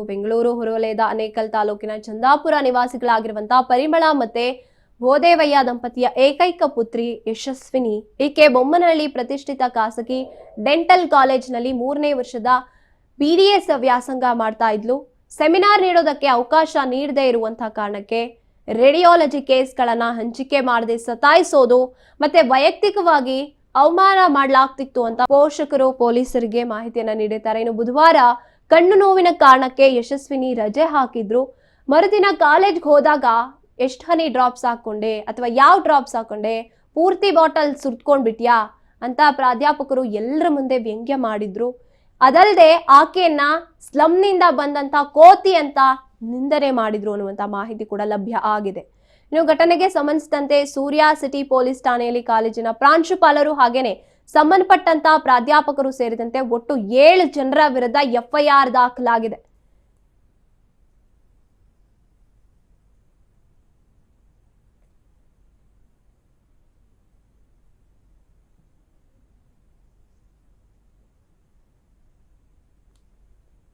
ಬೆಂಗಳೂರು ಹೊರವಲಯದ ಆನೇಕಲ್ ತಾಲೂಕಿನ ಚಂದಾಪುರ ನಿವಾಸಿಗಳಾಗಿರುವಂತಹ ಪರಿಮಳ ಮತ್ತೆ ಗೋದೇವಯ್ಯ ದಂಪತಿಯ ಏಕೈಕ ಪುತ್ರಿ ಯಶಸ್ವಿನಿ ಈಕೆ ಬೊಮ್ಮನಹಳ್ಳಿ ಪ್ರತಿಷ್ಠಿತ ಖಾಸಗಿ ಡೆಂಟಲ್ ಕಾಲೇಜಿನಲ್ಲಿ 3ನೇ ವರ್ಷದ BDS ವ್ಯಾಸಂಗ ಮಾಡ್ತಾ ಇದ್ಲು. ಸೆಮಿನಾರ್ ನೀಡೋದಕ್ಕೆ ಅವಕಾಶ ನೀಡದೇ ಇರುವಂತಹ ಕಾರಣಕ್ಕೆ ರೇಡಿಯಾಲಜಿ ಕೇಸ್ಗಳನ್ನ ಹಂಚಿಕೆ ಮಾಡದೆ ಸತಾಯಿಸೋದು ಮತ್ತೆ ವೈಯಕ್ತಿಕವಾಗಿ ಅವಮಾನ ಮಾಡಲಾಗ್ತಿತ್ತು ಅಂತ ಪೋಷಕರು ಪೊಲೀಸರಿಗೆ ಮಾಹಿತಿಯನ್ನ ನೀಡಿದ್ದಾರೆ. ಇನ್ನು ಬುಧವಾರ ಕಣ್ಣು ನೋವಿನ ಕಾರಣಕ್ಕೆ ಯಶಸ್ವಿನಿ ರಜೆ ಹಾಕಿದ್ರು. ಮರುದಿನ ಕಾಲೇಜ್ಗೆ ಹೋದಾಗ ಎಷ್ಟು ಹನಿ ಡ್ರಾಪ್ಸ್ ಹಾಕೊಂಡೆ ಅಥವಾ ಯಾವ ಡ್ರಾಪ್ಸ್ ಹಾಕೊಂಡೆ, ಪೂರ್ತಿ ಬಾಟಲ್ ಸುರ್ತ್ಕೊಂಡ್ಬಿಟ್ಯಾ ಅಂತ ಪ್ರಾಧ್ಯಾಪಕರು ಎಲ್ಲರ ಮುಂದೆ ವ್ಯಂಗ್ಯ ಮಾಡಿದ್ರು. ಅದಲ್ಲದೆ ಆಕೆಯನ್ನ ಸ್ಲಮ್ನಿಂದ ಬಂದಂತ ಕೋತಿ ಅಂತ ನಿಂದನೆ ಮಾಡಿದ್ರು ಅನ್ನುವಂತ ಮಾಹಿತಿ ಕೂಡ ಲಭ್ಯ ಆಗಿದೆ. ಇನ್ನು ಘಟನೆಗೆ ಸಂಬಂಧಿಸಿದಂತೆ ಸೂರ್ಯ ಸಿಟಿ ಪೊಲೀಸ್ ಠಾಣೆಯಲ್ಲಿ ಕಾಲೇಜಿನ ಪ್ರಾಂಶುಪಾಲರು ಹಾಗೇನೆ ಸಂಬಂಧಪಟ್ಟಂತ ಪ್ರಾಧ್ಯಾಪಕರು ಸೇರಿದಂತೆ ಒಟ್ಟು 7 ಜನರ ವಿರುದ್ಧ FIR ದಾಖಲಾಗಿದೆ.